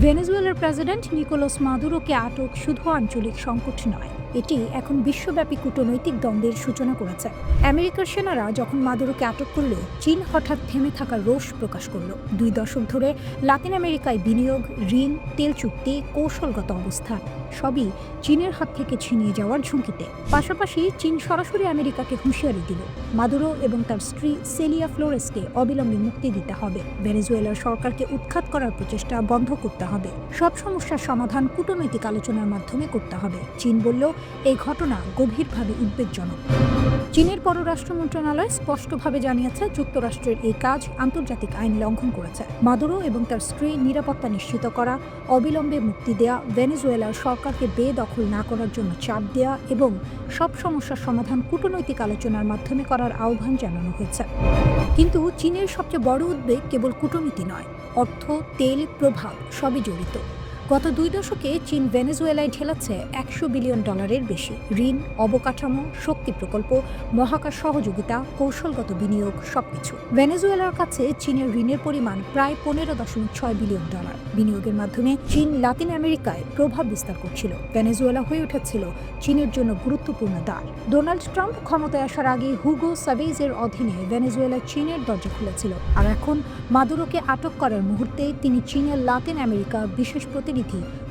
ভেনেজুয়েলার প্রেসিডেন্ট নিকোলাস মাদুরোকে আটক শুধু আঞ্চলিক সংকট নয়, এটি এখন বিশ্বব্যাপী কূটনৈতিক দ্বন্দ্বের সূচনা করেছে। আমেরিকার সেনারা যখন মাদুরোকে আটক করল, চীন হঠাৎ থেমে থাকা রোষ প্রকাশ করল। 2 দশক ধরে লাতিন আমেরিকায় বিনিয়োগ, ঋণ, তেল চুক্তি, কৌশলগত অবস্থান সবই চীনের হাত থেকে ছিনিয়ে যাওয়ার ঝুঁকিতে। পাশাপাশি চীন সরাসরি আমেরিকাকে হুঁশিয়ারি দিল, মাদুরো এবং তার স্ত্রী সেলিয়া ফ্লোরেসকে অবিলম্বে মুক্তি দিতে হবে। ভেনেজুয়েলার সরকারকে উৎখাত করার প্রচেষ্টা বন্ধ করতে হবে। সব সমস্যার সমাধান কূটনৈতিক আলোচনার মাধ্যমে করতে হবে। চীন বলল, এই ঘটনা গভীরভাবে উদ্বেগজনক। চীনের পররাষ্ট্র মন্ত্রণালয় স্পষ্টভাবে জানিয়েছে যুক্তরাষ্ট্রের এই কাজ আন্তর্জাতিক আইন লঙ্ঘন করেছে। মাদুরো এবং তার স্ত্রী নিরাপত্তা নিশ্চিত করা, অবিলম্বে মুক্তি দেয়া, ভেনেজুয়েলার সরকারকে বেদখল না করার জন্য চাপ দেয়া এবং সব সমস্যার সমাধান কূটনৈতিক আলোচনার মাধ্যমে করার আহ্বান জানানো হয়েছে। কিন্তু চীনের সবচেয়ে বড় উদ্বেগ কেবল কূটনীতি নয়, অর্থ, তেল, প্রভাব সবই জড়িত। গত 2 দশকে চীন ভেনেজুয়েলায় ঢেলেছে $100 বিলিয়ন বেশি ঋণ, অবকাঠামো, শক্তি প্রকল্প, মহাকাশ সহযোগিতা, কৌশলগত বিনিয়োগ সবকিছু। ভেনেজুয়েলার কাছে চীনের ঋণের পরিমাণ প্রায় $15.6 বিলিয়ন। বিনিয়োগের মাধ্যমে চীন লাতিন আমেরিকায় প্রভাব বিস্তার করছিল। ভেনেজুয়েলা হয়ে উঠেছিল চীনের জন্য গুরুত্বপূর্ণ দ্বার। ডোনাল্ড ট্রাম্প ক্ষমতায় আসার আগে হুগো সাভেজের অধীনে ভেনেজুয়েলা চীনের দরজা খুলেছিল, আর এখন মাদুরোকে আটক করার মুহূর্তে তিনি চীনের লাতিন আমেরিকা বিশেষ প্রতিনিধি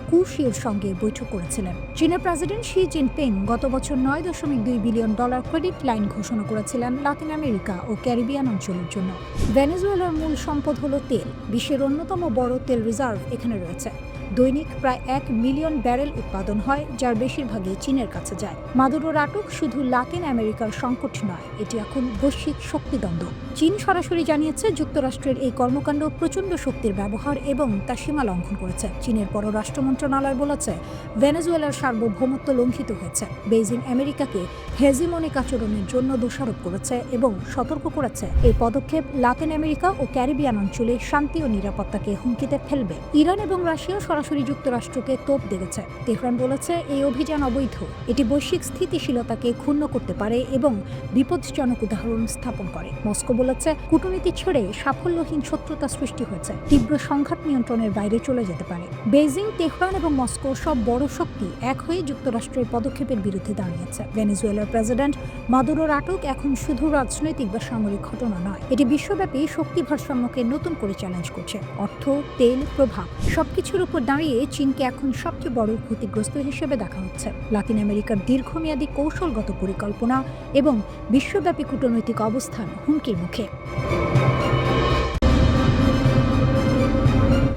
কু শির সঙ্গে বৈঠক করেছিলেন। চীনের প্রেসিডেন্ট শি জিনপিং গত বছর $9.2 বিলিয়ন ক্রেডিট লাইন ঘোষণা করেছিলেন লাতিন আমেরিকা ও ক্যারিবিয়ান অঞ্চলের জন্য। ভেনেজুয়েলার মূল সম্পদ হল তেল। বিশ্বের অন্যতম বড় তেল রিজার্ভ এখানে রয়েছে। দৈনিক প্রায় 1 মিলিয়ন ব্যারেল উৎপাদন হয়, যার বেশিরভাগই চীনের কাছে যায়। মাদুরোর আটক শুধু লাতিন আমেরিকার সংকট নয়, এটি এখন বৈশ্বিক শক্তিদ্বন্দ্ব। চীন সরাসরি জানিয়েছে যুক্তরাষ্ট্রের এই কর্মকাণ্ড প্রচণ্ড শক্তির ব্যবহার এবং তা সীমা লঙ্ঘন করেছে। চীনের পররাষ্ট্র মন্ত্রণালয় বলেছে ভেনেজুয়েলার সার্বভৌমত্ব লঙ্ঘিত হয়েছে। বেইজিং আমেরিকাকে হেজিমনিক আচরণের জন্য দোষারোপ করেছে এবং সতর্ক করেছে এই পদক্ষেপ লাতিন আমেরিকা ও ক্যারিবিয়ান অঞ্চলে শান্তি ও নিরাপত্তাকে হুমকিতে ফেলবে। ইরান এবং রাশিয়া সরাসরি যুক্তরাষ্ট্রকে তোপ দেখেছে। তেহরান বলেছে এই অভিযান অবৈধ, এটি বৈশ্বিক স্থিতিশীলতাকে ক্ষুণ্ণ করতে পারে এবং বিপজ্জনক উদাহরণ স্থাপন করে। মস্কো বলেছে কূটনীতি ছেড়ে সাফল্যহীন শত্রুতা সৃষ্টি হয়েছে, তীব্র সংঘাত নিয়ন্ত্রণের বাইরে চলে যেতে পারে। বেইজিং, তেহরান এবং মস্কো সব বড় শক্তি এক হয়ে যুক্তরাষ্ট্রের পদক্ষেপের বিরুদ্ধে দাঁড়িয়েছে। ভেনেজুয়েলার প্রেসিডেন্ট মাদুরোর আটক এখন শুধু রাজনৈতিক বা সামরিক ঘটনা নয়, এটি বিশ্বব্যাপী শক্তি ভারসাম্যকে নতুন করে চ্যালেঞ্জ করছে। অর্থ, তেল, প্রভাব সবকিছুর উপর দাঁড়িয়ে চীনকে এখন সবচেয়ে বড় ক্ষতিগ্রস্ত হিসেবে দেখা হচ্ছে। লাতিন আমেরিকার দীর্ঘমেয়াদী কৌশলগত পরিকল্পনা এবং বিশ্বব্যাপী কূটনৈতিক অবস্থান হুমকির মুখে।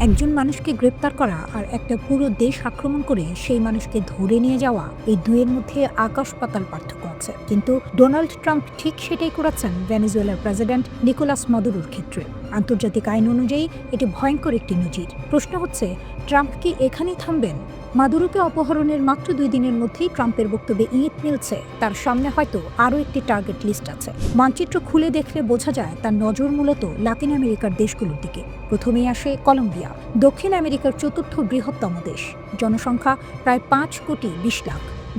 একজন মানুষকে গ্রেপ্তার করা আর একটা পুরো দেশ আক্রমণ করে সেই মানুষকে ধরে নিয়ে যাওয়া, এই দুয়ের মধ্যে আকাশ পাতাল পার্থক্য আছে। কিন্তু ডোনাল্ড ট্রাম্প ঠিক সেটাই করেছেন ভেনেজুয়েলার প্রেসিডেন্ট নিকোলাস মাদুরোর ক্ষেত্রে। আন্তর্জাতিক আইন অনুযায়ী এটি ভয়ঙ্কর একটি নজির। প্রশ্ন হচ্ছে, ট্রাম্প কি এখানেই থামবেন? মাদুরোকে অপহরণের মাত্র 2 দিনের মধ্যেই ট্রাম্পের বক্তব্যে ইঙ্গিত মিলছে তার সামনে হয়তো আরও একটি টার্গেট লিস্ট আছে। মানচিত্র খুলে দেখলে বোঝা যায় তার নজর মূলত লাতিন আমেরিকার দেশগুলোর দিকে। প্রথমেই আসে কলম্বিয়া, দক্ষিণ আমেরিকার 4র্থ বৃহত্তম দেশ, জনসংখ্যা প্রায় 5.20 কোটি।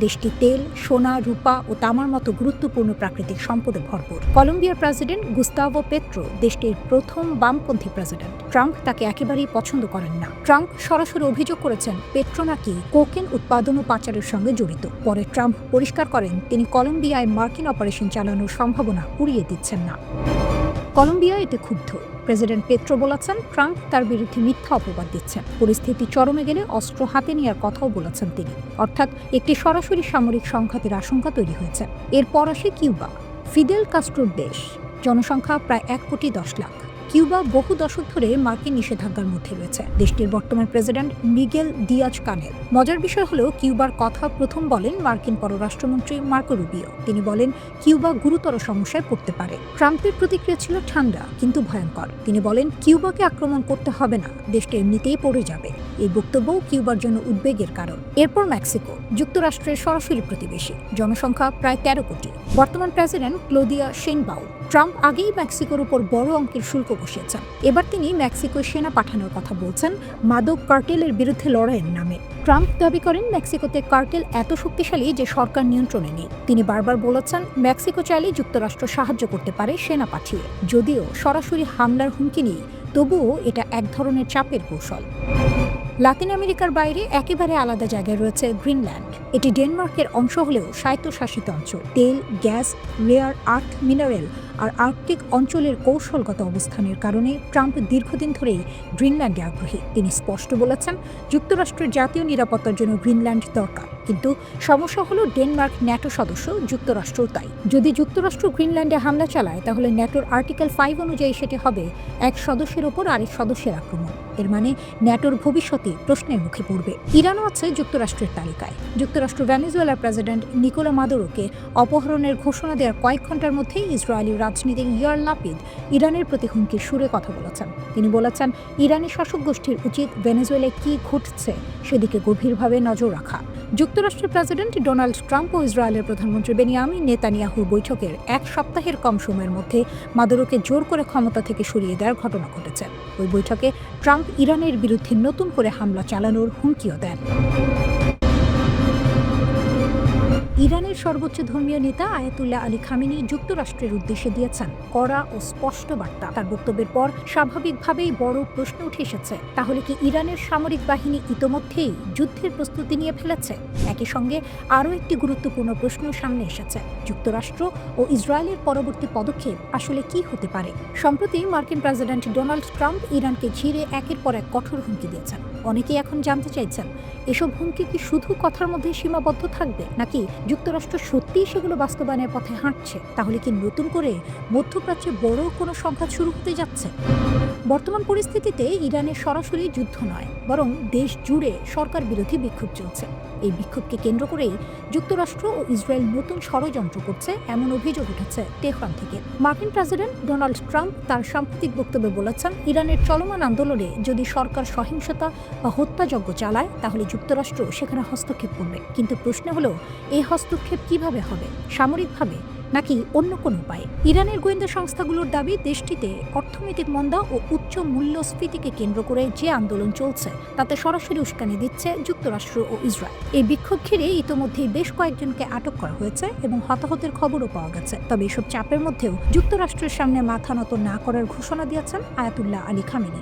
দেশটি তেল, সোনা, রূপা ও তামার মতো গুরুত্বপূর্ণ প্রাকৃতিক সম্পদে ভরপুর। কলম্বিয়ার প্রেসিডেন্ট গুস্তাভো পেট্রো দেশটির প্রথম বামপন্থী প্রেসিডেন্ট। ট্রাম্প তাকে একেবারেই পছন্দ করেন না। ট্রাম্প সরাসরি অভিযোগ করেছেন পেট্রো নাকি কোকেন উৎপাদন ও পাচারের সঙ্গে জড়িত। পরে ট্রাম্প পরিষ্কার করেন তিনি কলম্বিয়ায় মার্কিন অপারেশন চালানোর সম্ভাবনা উড়িয়ে দিচ্ছেন না। কলম্বিয়া এতে ক্ষুব্ধ। প্রেসিডেন্ট পেট্রো বলেছেন ট্রাম্প তার বিরুদ্ধে মিথ্যা অপবাদ দিচ্ছেন। পরিস্থিতি চরমে গেলে অস্ত্র হাতে নেওয়ার কথাও বলেছেন তিনি। অর্থাৎ একটি সরাসরি সামরিক সংঘাতের আশঙ্কা তৈরি হয়েছে। এরপর আসে কিউবা, ফিদেল কাস্ট্রোর দেশ, জনসংখ্যা প্রায় 1.10 কোটি। কিউবা বহু দশক ধরে মার্কিন নিষেধাজ্ঞার মধ্যে রয়েছে। দেশটির বর্তমান প্রেসিডেন্ট মিগেল দিয়াজ কানেল। মজার বিষয় হলো কিউবার কথা প্রথম বলেন মার্কিন পররাষ্ট্রমন্ত্রী মার্কো রুবিও। তিনি বলেন কিউবা গুরুতর সমস্যায় পড়তে পারে। ট্রাম্পের প্রতিক্রিয়া ছিল ঠান্ডা কিন্তু ভয়ঙ্কর। তিনি বলেন কিউবাকে আক্রমণ করতে হবে না, দেশটি এমনিতেই পড়ে যাবে। এই বক্তব্যও কিউবার জন্য উদ্বেগের কারণ। এরপর মেক্সিকো, যুক্তরাষ্ট্রের সরাসরি প্রতিবেশী, জনসংখ্যা প্রায় 13 কোটি। বর্তমান প্রেসিডেন্ট ক্লোদিয়া শেইনবাউম। ট্রাম্প আগেই মেক্সিকোর উপর বড় অঙ্কের শুল্ক বসিয়েছেন। এবার তিনি মেক্সিকোয় সেনা পাঠানোর কথা বলছেন মাদক কার্টেলের বিরুদ্ধে লড়াইয়ের নামে। ট্রাম্প দাবি করেন মেক্সিকোতে কার্টেল এত শক্তিশালী যে সরকার নিয়ন্ত্রণে নেই। তিনি বারবার বলেছেন মেক্সিকো চাইলে যুক্তরাষ্ট্র সাহায্য করতে পারে সেনা পাঠিয়ে। যদিও সরাসরি হামলার হুমকি নেই, তবুও এটা এক ধরনের চাপের কৌশল। লাতিন আমেরিকার বাইরে একেবারে আলাদা জায়গায় রয়েছে গ্রিনল্যান্ড। এটি ডেনমার্কের অংশ হলেও স্বায়ত্তশাসিত অঞ্চল। তেল, গ্যাস, রেয়ার আর্থ মিনারেল আর আর্কটিক অঞ্চলের কৌশলগত অবস্থানের কারণে ট্রাম্প দীর্ঘদিন ধরেই গ্রিনল্যান্ডে আগ্রহী। তিনি স্পষ্ট বলেছেন যুক্তরাষ্ট্রের জাতীয় নিরাপত্তার জন্য গ্রিনল্যান্ড দরকার। কিন্তু সমস্যা হলো ডেনমার্ক ন্যাটো সদস্য, যুক্তরাষ্ট্রও তাই। যদি যুক্তরাষ্ট্র গ্রিনল্যান্ডে হামলা চালায় তাহলে ন্যাটোর আর্টিকেল 5 অনুযায়ী সেটি হবে এক সদস্যের ওপর আরেক সদস্যের আক্রমণ। এর মানে ন্যাটোর ভবিষ্যতে প্রশ্নের মুখে পড়বে। ইরানও আছে যুক্তরাষ্ট্রের তালিকায়। যুক্তরাষ্ট্র ভেনেজুয়েলার প্রেসিডেন্ট নিকোলা মাদুরোকে অপহরণের ঘোষণা দেওয়ার কয়েক ঘন্টার মধ্যেই ইসরায়েলি রাজনীতিক ইয়ার লাপিদ ইরানের প্রতি হুমকির সুরে কথা বলেছেন। তিনি বলেছেন, ইরানি শাসক গোষ্ঠীর উচিত ভেনেজুয়েলায় কি ঘটছে সেদিকে গভীরভাবে নজর রাখা। যুক্তরাষ্ট্রের প্রেসিডেন্ট ডোনাল্ড ট্রাম্প ও ইসরায়েলের প্রধানমন্ত্রী বেনিয়ামিন নেতানিয়াহুর বৈঠকের এক সপ্তাহের কম সময়ের মধ্যে মাদুরোকে জোর করে ক্ষমতা থেকে সরিয়ে দেওয়ার ঘটনা ঘটেছে। ওই বৈঠকে ট্রাম্প ইরানের বিরুদ্ধে নতুন করে হামলা চালানোর হুমকিও দেন। ইরানের সর্বোচ্চ ধর্মীয় নেতা আয়াতুল্লাহ আলী খামেনি যুক্তরাষ্ট্রের উদ্দেশ্যে দিয়েছেন কড়া ও স্পষ্ট বার্তা। তার বক্তব্যের পর স্বাভাবিকভাবেই বড় প্রশ্ন উঠে এসেছে, তাহলে কি ইরানের সামরিক বাহিনী ইতোমধ্যেই যুদ্ধের প্রস্তুতি নিয়ে ফেলেছে? একই সঙ্গে আরও একটি গুরুত্বপূর্ণ প্রশ্ন সামনে এসেছে, যুক্তরাষ্ট্র ও ইসরায়েলের পরবর্তী পদক্ষেপ আসলে কি হতে পারে? সম্প্রতি মার্কিন প্রেসিডেন্ট ডোনাল্ড ট্রাম্প ইরানকে ঘিরে একের পর এক কঠোর হুমকি দিয়েছেন। অনেকেই এখন জানতে চাইছেন, এসব হুমকি কি শুধু কথার মধ্যে সীমাবদ্ধ থাকবে, নাকি যুক্তরাষ্ট্র সত্যিই সেগুলো বাস্তবায়নের পথে হাঁটছে? তাহলে কি নতুন করে মধ্যপ্রাচ্যে বড় কোনো সংঘাত শুরু হতে যাচ্ছে? বর্তমান পরিস্থিতিতে ইরানের সরাসরি যুদ্ধ নয়, বরং দেশ জুড়ে সরকার বিরোধী বিক্ষোভ চলছে। এই বিক্ষোভকে কেন্দ্র করেই যুক্তরাষ্ট্র ও ইসরায়েল নতুন ষড়যন্ত্র করছে, এমন অভিযোগ উঠেছে তেহরান থেকে। মার্কিন প্রেসিডেন্ট ডোনাল্ড ট্রাম্প তার সাম্প্রতিক বক্তব্যে বলেছেন, ইরানের চলমান আন্দোলনে যদি সরকার সহিংসতা বা হত্যাযজ্ঞ চালায় তাহলে যুক্তরাষ্ট্র সেখানে হস্তক্ষেপ করবে। কিন্তু প্রশ্ন হলো, এই হস্তক্ষেপ কিভাবে হবে? সামরিকভাবে নাকি অন্য কোনো উপায়ে? ইরানের গোয়েন্দা সংস্থাগুলোর দাবি, দেশটিতে অর্থনৈতিক মন্দা ও উচ্চ মূল্যস্ফীতিকে কেন্দ্র করে যে আন্দোলন চলছে তাতে সরাসরি উস্কানি দিচ্ছে যুক্তরাষ্ট্র ও ইসরায়েল। এই বিক্ষোভ ঘিরে ইতোমধ্যেই বেশ কয়েকজনকে আটক করা হয়েছে এবং হতাহতের খবরও পাওয়া গেছে। তবে এসব চাপের মধ্যেও যুক্তরাষ্ট্রের সামনে মাথা নত না করার ঘোষণা দিয়েছেন আয়াতুল্লাহ আলী খামেনি।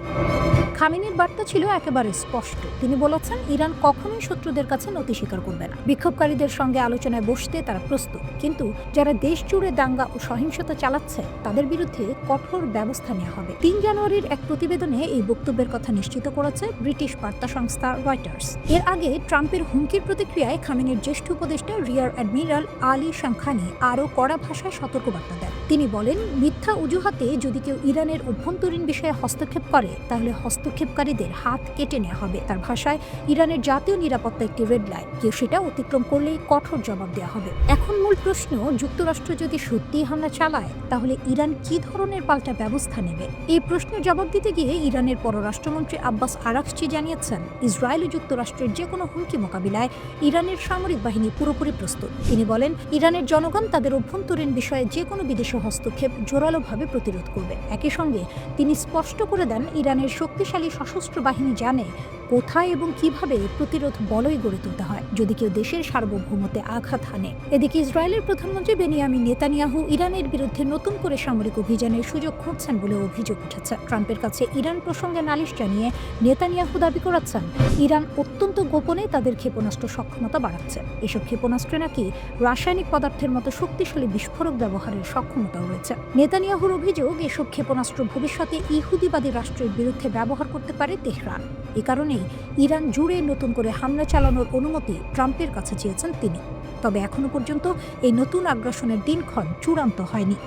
খামেনির বার্তা ছিল একেবারে স্পষ্ট। তিনি বলেছেন, ইরান কখনোই শত্রুদের কাছে নতি স্বীকার করবে না। বিক্ষোভকারীদের সঙ্গে আলোচনায় বসতে তারা প্রস্তুত, কিন্তু যারা দেশ জুড়ে দাঙ্গা ও সহিংসতা চালাচ্ছে তাদের বিরুদ্ধে কঠোর ব্যবস্থা নেওয়া হবে। ৩ জানুয়ারির এক প্রতিবেদনে এই বক্তব্যের কথা নিশ্চিত করেছে ব্রিটিশ বার্তা সংস্থা রয়টার্স। এর আগে ট্রাম্পের হুমকির প্রতিক্রিয়ায় খামেনির জ্যেষ্ঠ উপদেষ্টা রিয়ার অ্যাডমিরাল আলী শামখানি আরও কড়া ভাষায় সতর্কবার্তা দেন। তিনি বলেন, মিথ্যা অজুহাতে যদি কেউ ইরানের অভ্যন্তরীণ বিষয়ে হস্তক্ষেপ করে তাহলে হস্তক্ষেপকারীদের হাত কেটে নেওয়া হবে। তার ভাষায়, ইরানের জাতীয় নিরাপত্তা একটি রেড লাইন, কেউ সেটা অতিক্রম করলেই কঠোর জবাব দেওয়া হবে। এখন মূল প্রশ্ন, যুক্তরাষ্ট্র যদি সত্যি হামলা চালায় তাহলে ইরান কি ধরনের পাল্টা ব্যবস্থা নেবে? এই প্রশ্নের জবাব দিতে গিয়ে ইরানের পররাষ্ট্রমন্ত্রী আব্বাস আরাকচি জানিয়েছেন, ইসরায়েল ও যুক্তরাষ্ট্রের যে কোনো হুমকি মোকাবিলায় ইরানের সামরিক বাহিনী পুরোপুরি প্রস্তুত। তিনি বলেন, ইরানের জনগণ তাদের অভ্যন্তরীণ বিষয়ে যে কোনো বিদেশি হস্তক্ষেপ জোরালোভাবে প্রতিরোধ করবে। একই সঙ্গে তিনি স্পষ্ট করে দেন, ইরানের শক্তিশালী সশস্ত্র বাহিনী জানে কোথায় এবং কিভাবে প্রতিরোধ বলয় গড়ে তুলতে হয় যদি কেউ দেশের সার্বভৌমত্বে আঘাত হানে। এদিকে ইসরায়েলের প্রধানমন্ত্রী বেনিয়ামিন নেতানিয়াহু ইরানের বিরুদ্ধে নতুন করে সামরিক অভিযানের সুযোগ খুঁজছেন বলে অভিযোগ উঠেছে। ট্রাম্পের কাছে ইরান প্রসঙ্গে নালিশ জানিয়ে নেতানিয়াহু দাবি করেছেন, ইরান অত্যন্ত গোপনে তাদের ক্ষেপণাস্ত্র সক্ষমতা বাড়াচ্ছে। এসব ক্ষেপণাস্ত্রে নাকি রাসায়নিক পদার্থের মতো শক্তিশালী বিস্ফোরক ব্যবহারের সক্ষমতাও রয়েছে। নেতানিয়াহুর অভিযোগ, এসব ক্ষেপণাস্ত্র ভবিষ্যতে ইহুদিবাদী রাষ্ট্রের বিরুদ্ধে ব্যবহার করতে পারে তেহরান। এ কারণে ইরান জুড়ে নতুন করে হামলা চালানোর অনুমতি ট্রাম্পের কাছে চেয়েছেন তিনি। তবে এখনো পর্যন্ত এই নতুন আগ্রাসনের দিনক্ষণ চূড়ান্ত হয়নি।